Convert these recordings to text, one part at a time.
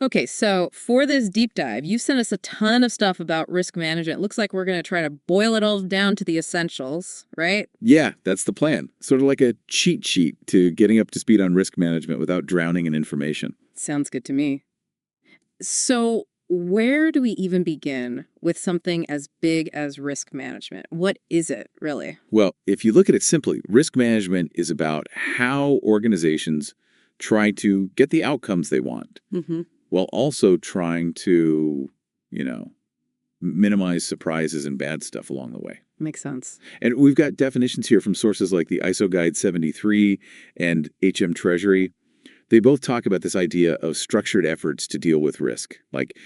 Okay, so for this deep dive, you sent us a ton of stuff about risk management. Looks like we're going to try to boil it all down to the essentials, right? Yeah, that's the plan. Sort of like a cheat sheet to getting up to speed on risk management without drowning in information. Sounds good to me. So, where do we even begin with something as big as risk management? What is it, really? Well, if you look at it simply, risk management is about how organizations try to get the outcomes they want Mm-hmm. while also trying to, you know, minimize surprises and bad stuff along the way. Makes sense. And we've got definitions here from sources like the ISO Guide 73 and HM Treasury. They both talk about this idea of structured efforts to deal with risk, like,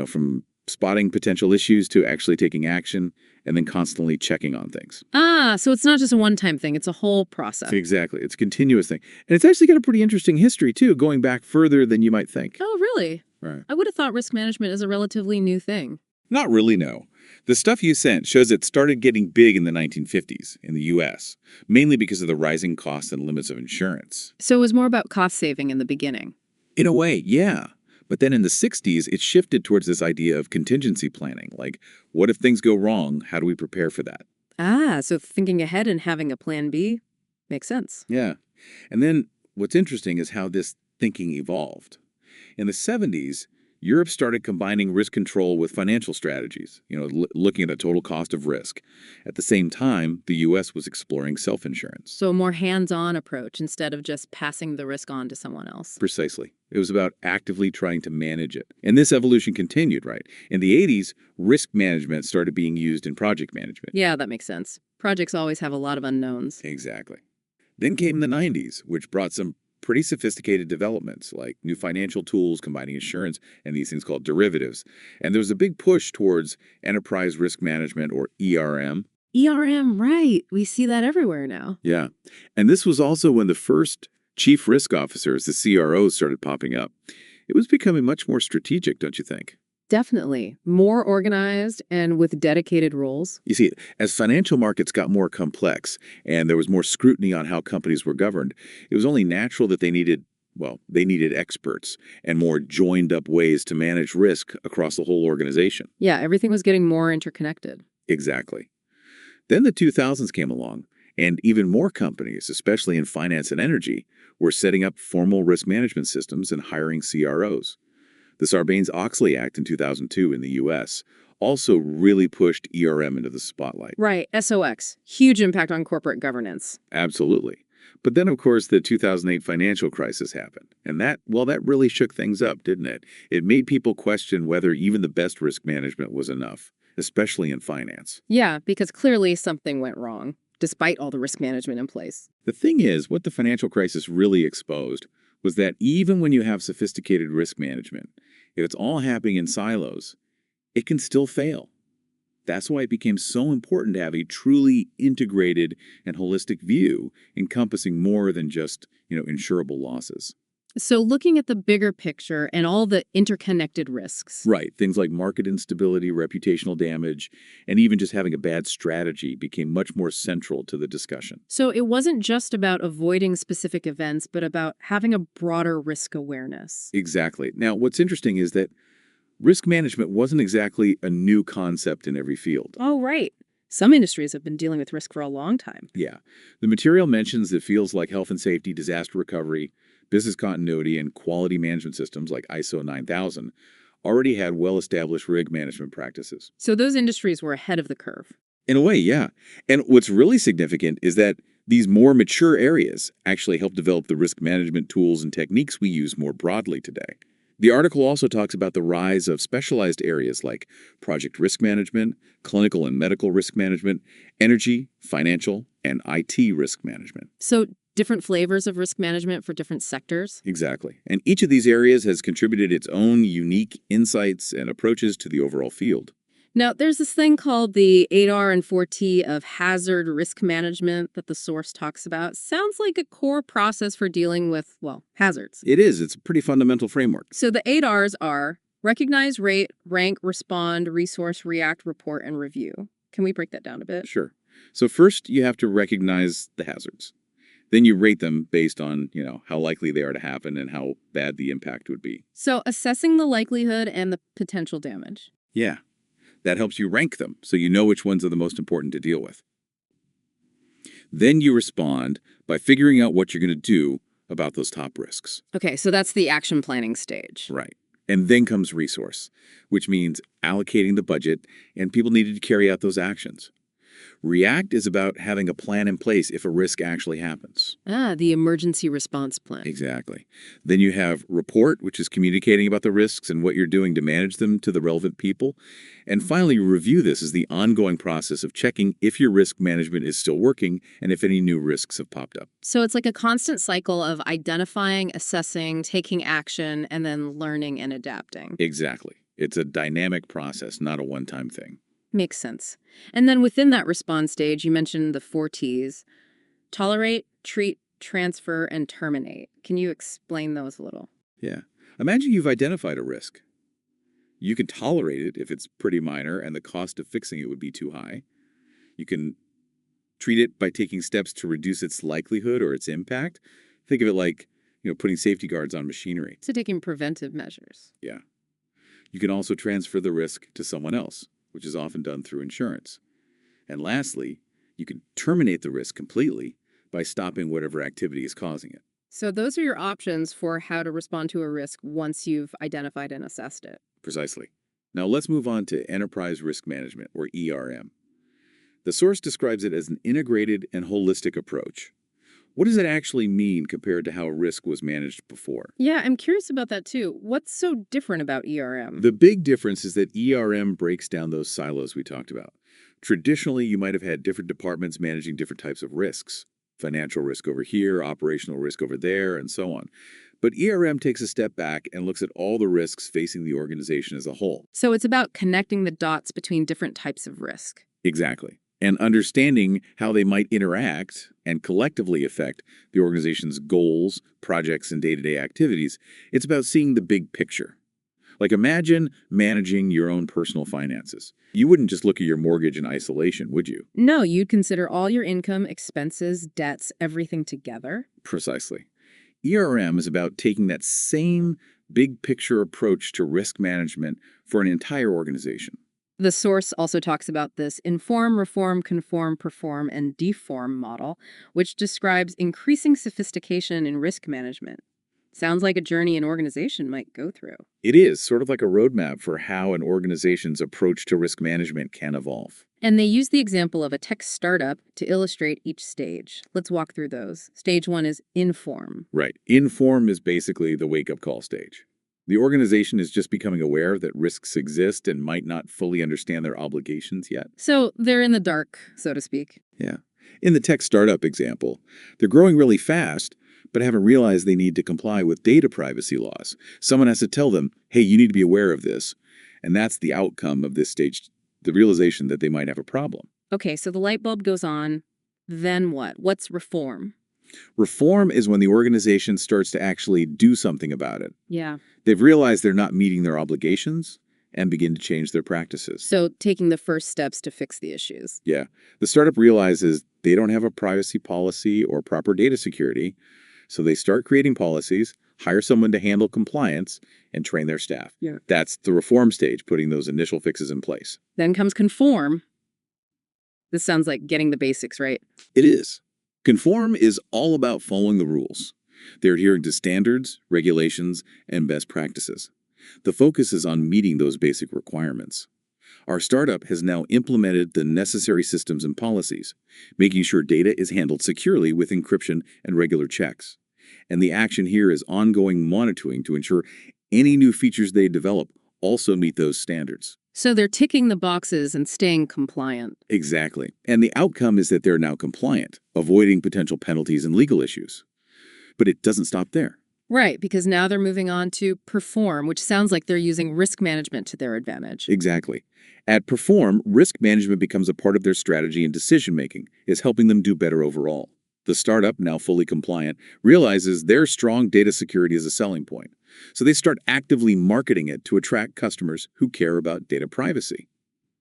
from spotting potential issues to actually taking action and then constantly checking on things. Ah, so it's not just a one-time thing, it's a whole process. Exactly. It's a continuous thing. And it's actually got a pretty interesting history, too, going back further than you might think. Oh, really? Right. I would have thought risk management is a relatively new thing. Not really, no. The stuff you sent shows it started getting big in the 1950s in the U.S., mainly because of the rising costs and limits of insurance. So it was more about cost saving in the beginning. In a way, yeah. But then in the 60s, it shifted towards this idea of contingency planning. Like, what if things go wrong? How do we prepare for that? Ah, so thinking ahead and having a plan B makes sense. Yeah. And then what's interesting is how this thinking evolved. In the 70s, Europe started combining risk control with financial strategies, looking at the total cost of risk. At the same time, the U.S. was exploring self-insurance. So a more hands-on approach instead of just passing the risk on to someone else. Precisely. It was about actively trying to manage it. And this evolution continued, right? In the 80s, risk management started being used in project management. Yeah, that makes sense. Projects always have a lot of unknowns. Exactly. Then came the 90s, which brought some pretty sophisticated developments like new financial tools combining insurance and these things called derivatives. And there was a big push towards enterprise risk management, or ERM. ERM, right. We see that everywhere now. Yeah. And this was also when the first chief risk officers, the CROs, started popping up. It was becoming much more strategic, don't you think? Definitely. More organized and with dedicated roles. You see, as financial markets got more complex and there was more scrutiny on how companies were governed, it was only natural that they needed experts and more joined up ways to manage risk across the whole organization. Yeah, everything was getting more interconnected. Exactly. Then the 2000s came along, and even more companies, especially in finance and energy, were setting up formal risk management systems and hiring CROs. The Sarbanes-Oxley Act in 2002 in the U.S. also really pushed ERM into the spotlight. Right, SOX. Huge impact on corporate governance. Absolutely. But then, of course, the 2008 financial crisis happened. And that really shook things up, didn't it? It made people question whether even the best risk management was enough, especially in finance. Yeah, because clearly something went wrong, despite all the risk management in place. The thing is, what the financial crisis really exposed was that even when you have sophisticated risk management, if it's all happening in silos, it can still fail. That's why it became so important to have a truly integrated and holistic view encompassing more than just, insurable losses. So looking at the bigger picture and all the interconnected risks. Right. Things like market instability, reputational damage, and even just having a bad strategy became much more central to the discussion. So it wasn't just about avoiding specific events, but about having a broader risk awareness. Exactly. Now, what's interesting is that risk management wasn't exactly a new concept in every field. Oh, right. Some industries have been dealing with risk for a long time. Yeah. The material mentions that fields like health and safety, disaster recovery, business continuity, and quality management systems like ISO 9000 already had well-established risk management practices. So those industries were ahead of the curve. In a way, yeah. And what's really significant is that these more mature areas actually help develop the risk management tools and techniques we use more broadly today. The article also talks about the rise of specialized areas like project risk management, clinical and medical risk management, energy, financial, and IT risk management. So different flavors of risk management for different sectors? Exactly. And each of these areas has contributed its own unique insights and approaches to the overall field. Now, there's this thing called the 8R and 4T of hazard risk management that the source talks about. Sounds like a core process for dealing with, well, hazards. It is. It's a pretty fundamental framework. So the 8Rs are recognize, rate, rank, respond, resource, react, report, and review. Can we break that down a bit? Sure. So first, you have to recognize the hazards. Then you rate them based on, how likely they are to happen and how bad the impact would be. So assessing the likelihood and the potential damage. Yeah, that helps you rank them so you know which ones are the most important to deal with. Then you respond by figuring out what you're going to do about those top risks. Okay, so that's the action planning stage. Right. And then comes resource, which means allocating the budget, and people needed to carry out those actions. React is about having a plan in place if a risk actually happens. The emergency response plan. Exactly. Then you have report, which is communicating about the risks and what you're doing to manage them to the relevant people. And finally, review. This is the ongoing process of checking if your risk management is still working and if any new risks have popped up. So it's like a constant cycle of identifying, assessing, taking action, and then learning and adapting. Exactly. It's a dynamic process, not a one-time thing. Makes sense. And then within that response stage, you mentioned the 4 T's: tolerate, treat, transfer, and terminate. Can you explain those a little? Yeah. Imagine you've identified a risk. You can tolerate it if it's pretty minor and the cost of fixing it would be too high. You can treat it by taking steps to reduce its likelihood or its impact. Think of it like, putting safety guards on machinery. So taking preventive measures. Yeah. You can also transfer the risk to someone else, which is often done through insurance. And lastly, you can terminate the risk completely by stopping whatever activity is causing it. So those are your options for how to respond to a risk once you've identified and assessed it. Precisely. Now let's move on to enterprise risk management, or ERM. The source describes it as an integrated and holistic approach. What does it actually mean compared to how risk was managed before? Yeah, I'm curious about that too. What's so different about ERM? The big difference is that ERM breaks down those silos we talked about. Traditionally, you might have had different departments managing different types of risks. Financial risk over here, operational risk over there, and so on. But ERM takes a step back and looks at all the risks facing the organization as a whole. So it's about connecting the dots between different types of risk. Exactly. And understanding how they might interact and collectively affect the organization's goals, projects, and day-to-day activities. It's about seeing the big picture. Like, imagine managing your own personal finances. You wouldn't just look at your mortgage in isolation, would you? No, you'd consider all your income, expenses, debts, everything together. Precisely. ERM is about taking that same big picture approach to risk management for an entire organization. The source also talks about this inform, reform, conform, perform, and deform model, which describes increasing sophistication in risk management. Sounds like a journey an organization might go through. It is sort of like a roadmap for how an organization's approach to risk management can evolve. And they use the example of a tech startup to illustrate each stage. Let's walk through those. Stage 1 is inform. Right. Inform is basically the wake-up call stage. The organization is just becoming aware that risks exist and might not fully understand their obligations yet. So they're in the dark, so to speak. Yeah. In the tech startup example, they're growing really fast, but haven't realized they need to comply with data privacy laws. Someone has to tell them, hey, you need to be aware of this. And that's the outcome of this stage, the realization that they might have a problem. Okay, so the light bulb goes on. Then what? What's reform? Reform is when the organization starts to actually do something about it. Yeah. They've realized they're not meeting their obligations and begin to change their practices. So taking the first steps to fix the issues. Yeah. The startup realizes they don't have a privacy policy or proper data security, so they start creating policies, hire someone to handle compliance, and train their staff. Yeah. That's the reform stage, putting those initial fixes in place. Then comes conform. This sounds like getting the basics right. It is. Conform is all about following the rules. They're adhering to standards, regulations, and best practices. The focus is on meeting those basic requirements. Our startup has now implemented the necessary systems and policies, making sure data is handled securely with encryption and regular checks. And the action here is ongoing monitoring to ensure any new features they develop also meet those standards. So they're ticking the boxes and staying compliant. Exactly. And the outcome is that they're now compliant, avoiding potential penalties and legal issues. But it doesn't stop there. Right, because now they're moving on to perform, which sounds like they're using risk management to their advantage. Exactly. At Perform, risk management becomes a part of their strategy and decision-making, is helping them do better overall. The startup, now fully compliant, realizes their strong data security is a selling point. So they start actively marketing it to attract customers who care about data privacy.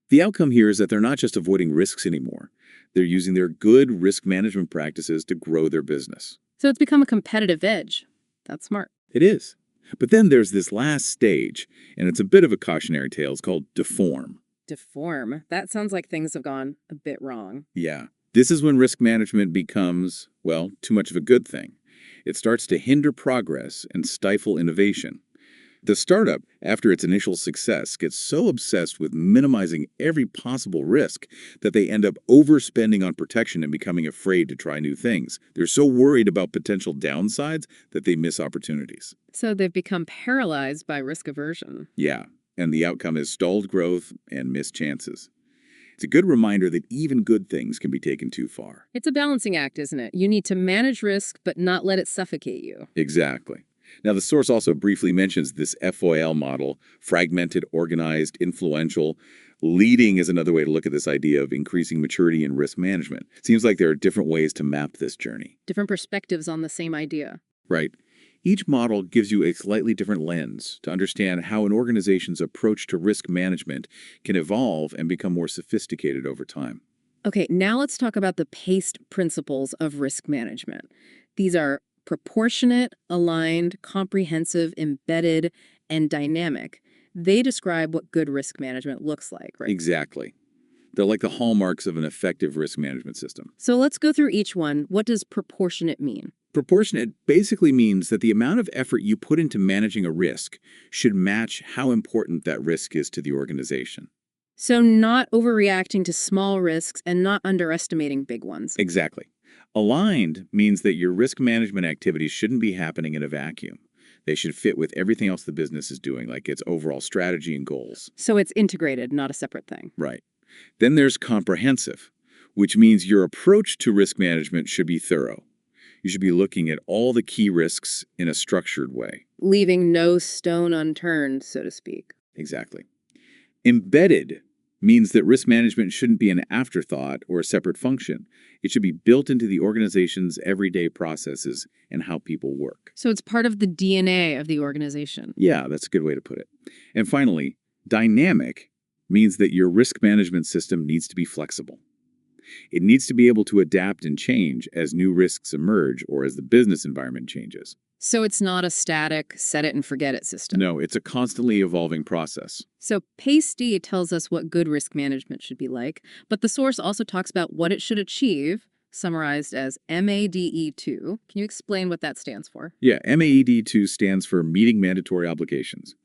The outcome here is that they're not just avoiding risks anymore. They're using their good risk management practices to grow their business. So it's become a competitive edge. That's smart. It is. But then there's this last stage, and it's a bit of a cautionary tale. It's called deform. Deform. That sounds like things have gone a bit wrong. Yeah. This is when risk management becomes, well, too much of a good thing. It starts to hinder progress and stifle innovation. The startup, after its initial success, gets so obsessed with minimizing every possible risk that they end up overspending on protection and becoming afraid to try new things. They're so worried about potential downsides that they miss opportunities. So they've become paralyzed by risk aversion. Yeah, and the outcome is stalled growth and missed chances. It's a good reminder that even good things can be taken too far. It's a balancing act, isn't it? You need to manage risk, but not let it suffocate you. Exactly. Now, the source also briefly mentions this FOIL model: fragmented, organized, influential. Leading is another way to look at this idea of increasing maturity in risk management. It seems like there are different ways to map this journey. Different perspectives on the same idea. Right. Each model gives you a slightly different lens to understand how an organization's approach to risk management can evolve and become more sophisticated over time. Okay, now let's talk about the PACE principles of risk management. These are proportionate, aligned, comprehensive, embedded, and dynamic. They describe what good risk management looks like, right? Exactly. They're like the hallmarks of an effective risk management system. So let's go through each one. What does proportionate mean? Proportionate basically means that the amount of effort you put into managing a risk should match how important that risk is to the organization. So not overreacting to small risks and not underestimating big ones. Exactly. Aligned means that your risk management activities shouldn't be happening in a vacuum. They should fit with everything else the business is doing, like its overall strategy and goals. So it's integrated, not a separate thing. Right. Then there's comprehensive, which means your approach to risk management should be thorough. You should be looking at all the key risks in a structured way. Leaving no stone unturned, so to speak. Exactly. Embedded means that risk management shouldn't be an afterthought or a separate function. It should be built into the organization's everyday processes and how people work. So it's part of the DNA of the organization. Yeah, that's a good way to put it. And finally, dynamic means that your risk management system needs to be flexible. It needs to be able to adapt and change as new risks emerge or as the business environment changes. So it's not a static, set it and forget it system. No, it's a constantly evolving process. So PACE-D tells us what good risk management should be like, but the source also talks about what it should achieve, summarized as MADE2. Can you explain what that stands for? Yeah, MAED2 stands for Meeting Mandatory Obligations,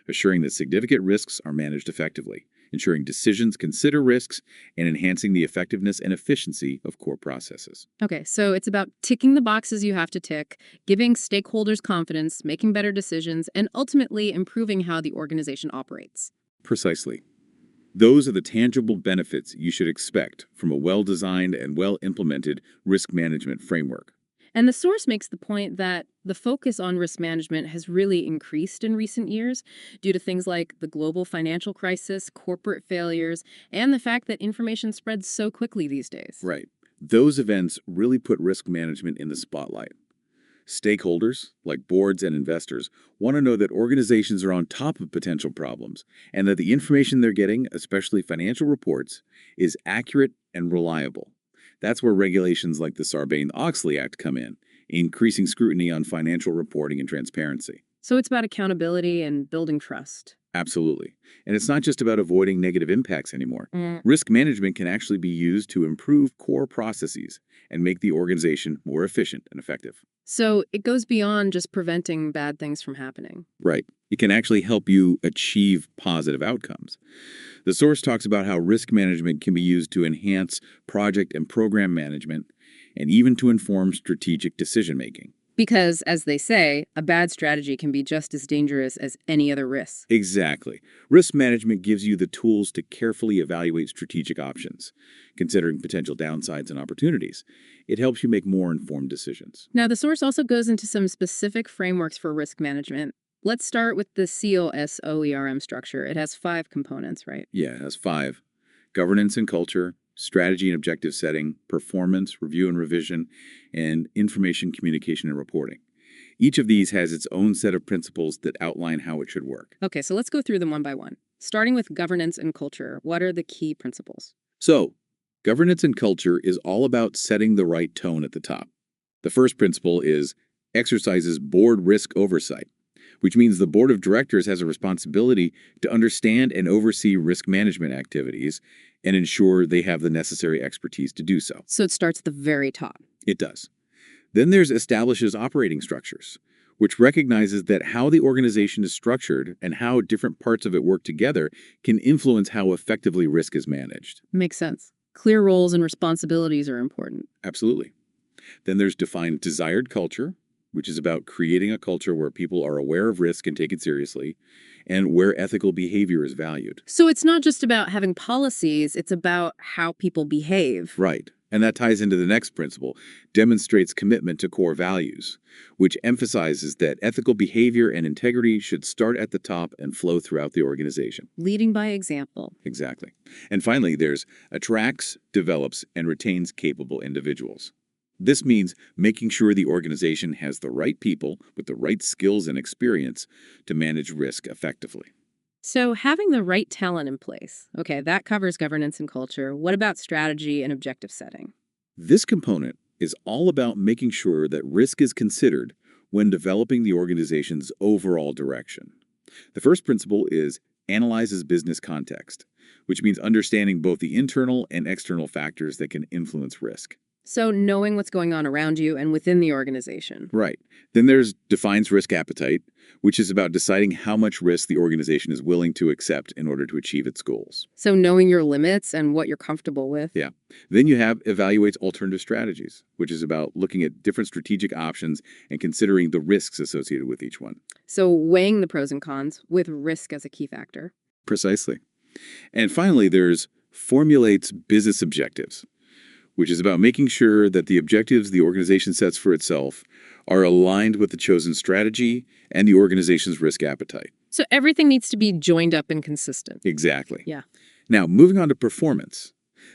assuring that significant risks are managed effectively, ensuring decisions consider risks, and enhancing the effectiveness and efficiency of core processes. Okay, so it's about ticking the boxes you have to tick, giving stakeholders confidence, making better decisions, and ultimately improving how the organization operates. Precisely. Those are the tangible benefits you should expect from a well-designed and well-implemented risk management framework. And the source makes the point that the focus on risk management has really increased in recent years due to things like the global financial crisis, corporate failures, and the fact that information spreads so quickly these days. Right. Those events really put risk management in the spotlight. Stakeholders, like boards and investors, want to know that organizations are on top of potential problems and that the information they're getting, especially financial reports, is accurate and reliable. That's where regulations like the Sarbanes-Oxley Act come in, increasing scrutiny on financial reporting and transparency. So it's about accountability and building trust. Absolutely. And it's not just about avoiding negative impacts anymore. Mm. Risk management can actually be used to improve core processes and make the organization more efficient and effective. So it goes beyond just preventing bad things from happening. Right. It can actually help you achieve positive outcomes. The source talks about how risk management can be used to enhance project and program management and even to inform strategic decision-making. Because, as they say, a bad strategy can be just as dangerous as any other risk. Exactly. Risk management gives you the tools to carefully evaluate strategic options, considering potential downsides and opportunities. It helps you make more informed decisions. Now, the source also goes into some specific frameworks for risk management. Let's start with the COSOERM structure. It has 5 components, right? Yeah, it has 5. Governance and culture, strategy and objective setting, performance, review and revision, and information communication and reporting. Each of these has its own set of principles that outline how it should work. Okay, so let's go through them one by one. Starting with governance and culture, what are the key principles? So, Governance and culture is all about setting the right tone at the top. The first principle is exercises board risk oversight, which means the board of directors has a responsibility to understand and oversee risk management activities and ensure they have the necessary expertise to do so. So it starts at the very top. It does. Then there's establishes operating structures, which recognizes that how the organization is structured and how different parts of it work together can influence how effectively risk is managed. Makes sense. Clear roles and responsibilities are important. Absolutely. Then there's defined desired culture, which is about creating a culture where people are aware of risk and take it seriously, and where ethical behavior is valued. So it's not just about having policies, it's about how people behave. Right. And that ties into the next principle, demonstrates commitment to core values, which emphasizes that ethical behavior and integrity should start at the top and flow throughout the organization. Leading by example. Exactly. And finally, there's attracts, develops, and retains capable individuals. This means making sure the organization has the right people with the right skills and experience to manage risk effectively. So having the right talent in place. Okay, that covers governance and culture. What about strategy and objective setting? This component is all about making sure that risk is considered when developing the organization's overall direction. The first principle is analyzes business context, which means understanding both the internal and external factors that can influence risk. So knowing what's going on around you and within the organization. Right. Then there's defines risk appetite, which is about deciding how much risk the organization is willing to accept in order to achieve its goals. So knowing your limits and what you're comfortable with. Yeah. Then you have evaluates alternative strategies, which is about looking at different strategic options and considering the risks associated with each one. So weighing the pros and cons with risk as a key factor. Precisely. And finally, there's formulates business objectives, which is about making sure that the objectives the organization sets for itself are aligned with the chosen strategy and the organization's risk appetite. So everything needs to be joined up and consistent. Exactly. Yeah. Now, moving on to performance.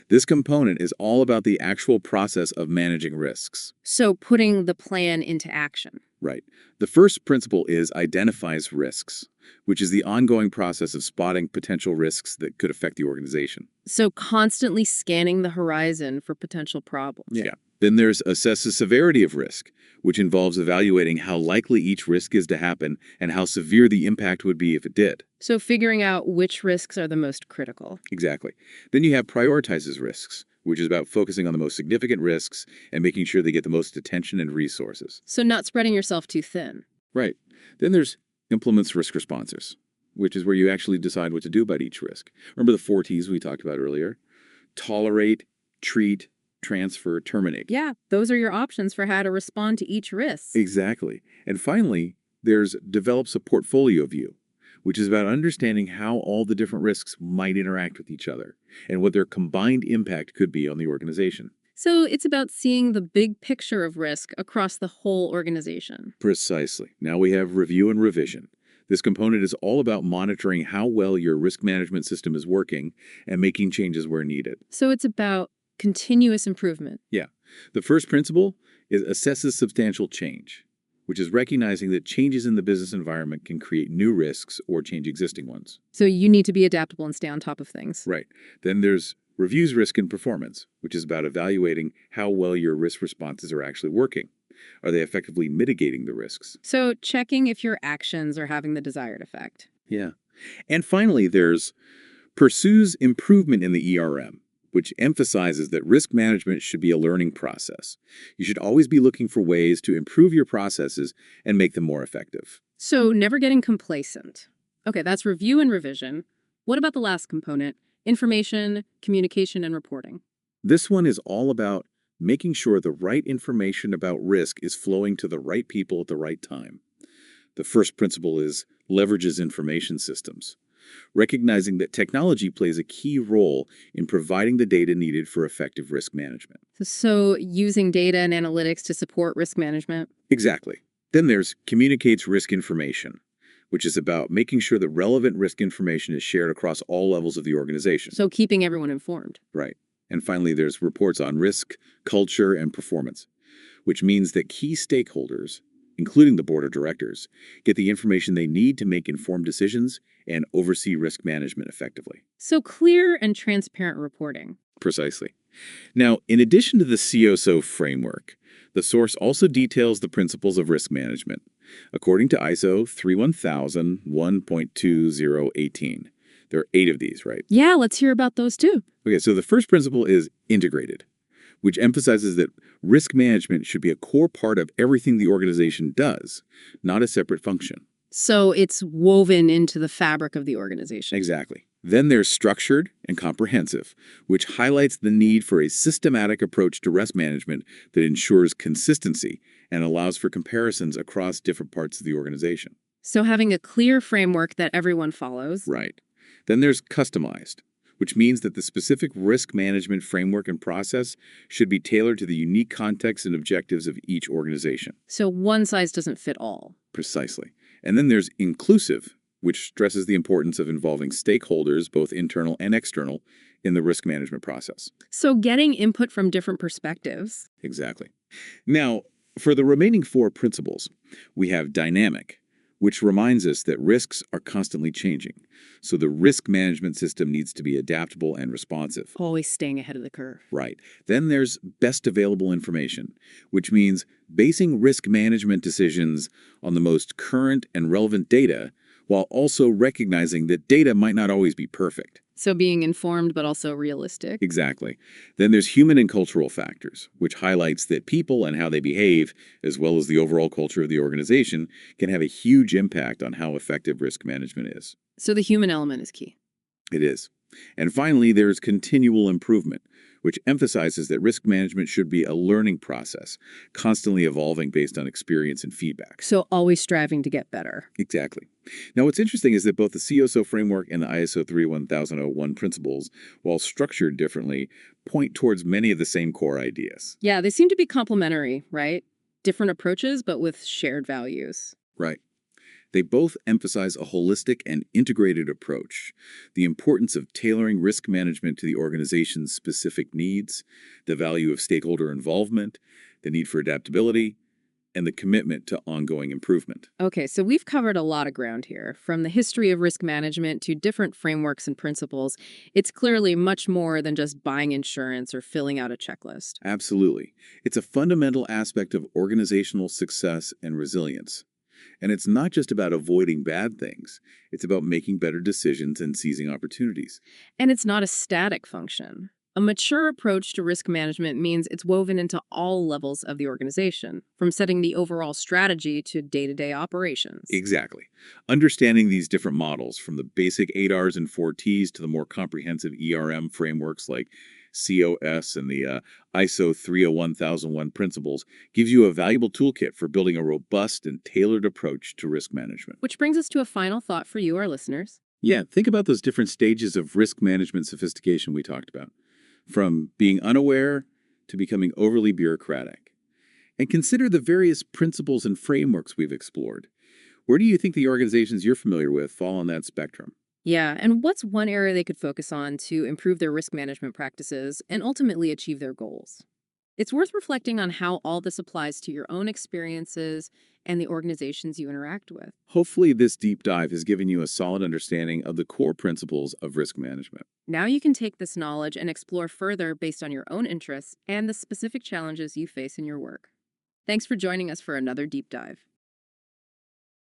This component is all about the actual process of managing risks. So putting the plan into action. Right. The first principle is identifies risks, which is the ongoing process of spotting potential risks that could affect the organization. So constantly scanning the horizon for potential problems. Yeah. Then there's assesses severity of risk, which involves evaluating how likely each risk is to happen and how severe the impact would be if it did. So figuring out which risks are the most critical. Exactly. Then you have prioritizes risks, which is about focusing on the most significant risks and making sure they get the most attention and resources. So not spreading yourself too thin. Right. Then there's implements risk responses, which is where you actually decide what to do about each risk. Remember the 4 T's we talked about earlier? Tolerate, treat, transfer, terminate. Yeah, those are your options for how to respond to each risk. Exactly. And finally, there's develops a portfolio view, which is about understanding how all the different risks might interact with each other and what their combined impact could be on the organization. So it's about seeing the big picture of risk across the whole organization. Precisely. Now we have review and revision. This component is all about monitoring how well your risk management system is working and making changes where needed. So it's about continuous improvement. Yeah. The first principle is assesses substantial change, which is recognizing that changes in the business environment can create new risks or change existing ones. So you need to be adaptable and stay on top of things. Right. Then there's reviews risk and performance, which is about evaluating how well your risk responses are actually working. Are they effectively mitigating the risks? So checking if your actions are having the desired effect. Yeah. And finally, there's pursues improvement in the ERM, which emphasizes that risk management should be a learning process. You should always be looking for ways to improve your processes and make them more effective. So never getting complacent. Okay, that's review and revision. What about the last component? Information, communication, and reporting. This one is all about making sure the right information about risk is flowing to the right people at the right time. The first principle is leverages information systems, recognizing that technology plays a key role in providing the data needed for effective risk management. So using data and analytics to support risk management. Exactly. Then there's communicates risk information, which is about making sure that relevant risk information is shared across all levels of the organization. So keeping everyone informed. Right. And finally, there's reports on risk, culture, and performance, which means that key stakeholders, including the board of directors, get the information they need to make informed decisions and oversee risk management effectively. So clear and transparent reporting. Precisely. Now, in addition to the COSO framework, the source also details the principles of risk management. According to ISO 31000 1.2018, there are 8 of these, right? Yeah, let's hear about those too. Okay, so the first principle is integrated, which emphasizes that risk management should be a core part of everything the organization does, not a separate function. So it's woven into the fabric of the organization. Exactly. Then there's structured and comprehensive, which highlights the need for a systematic approach to risk management that ensures consistency and allows for comparisons across different parts of the organization. So having a clear framework that everyone follows. Right. Then there's customized, which means that the specific risk management framework and process should be tailored to the unique context and objectives of each organization. So one size doesn't fit all. Precisely. And then there's inclusive, which stresses the importance of involving stakeholders, both internal and external, in the risk management process. So getting input from different perspectives. Exactly. Now, for the remaining 4 principles, we have dynamic, which reminds us that risks are constantly changing. So the risk management system needs to be adaptable and responsive. Always staying ahead of the curve. Right. Then there's best available information, which means basing risk management decisions on the most current and relevant data, while also recognizing that data might not always be perfect. So being informed but also realistic. Exactly. Then there's human and cultural factors, which highlights that people and how they behave, as well as the overall culture of the organization, can have a huge impact on how effective risk management is. So the human element is key. It is. And finally, there's continual improvement, which emphasizes that risk management should be a learning process, constantly evolving based on experience and feedback. So always striving to get better. Exactly. Now, what's interesting is that both the COSO framework and the ISO 31001 principles, while structured differently, point towards many of the same core ideas. Yeah, they seem to be complementary, right? Different approaches, but with shared values. Right. They both emphasize a holistic and integrated approach, the importance of tailoring risk management to the organization's specific needs, the value of stakeholder involvement, the need for adaptability, and the commitment to ongoing improvement. Okay, so we've covered a lot of ground here. From the history of risk management to different frameworks and principles, it's clearly much more than just buying insurance or filling out a checklist. Absolutely. It's a fundamental aspect of organizational success and resilience. And it's not just about avoiding bad things. It's about making better decisions and seizing opportunities. And it's not a static function. A mature approach to risk management means it's woven into all levels of the organization, from setting the overall strategy to day-to-day operations. Exactly. Understanding these different models, from the basic 8Rs and 4Ts to the more comprehensive ERM frameworks like COS and the ISO 31001 principles, gives you a valuable toolkit for building a robust and tailored approach to risk management. Which brings us to a final thought for you, our listeners. Yeah, think about those different stages of risk management sophistication we talked about, from being unaware to becoming overly bureaucratic. And consider the various principles and frameworks we've explored. Where do you think the organizations you're familiar with fall on that spectrum? Yeah, and what's one area they could focus on to improve their risk management practices and ultimately achieve their goals? It's worth reflecting on how all this applies to your own experiences and the organizations you interact with. Hopefully, this deep dive has given you a solid understanding of the core principles of risk management. Now you can take this knowledge and explore further based on your own interests and the specific challenges you face in your work. Thanks for joining us for another deep dive.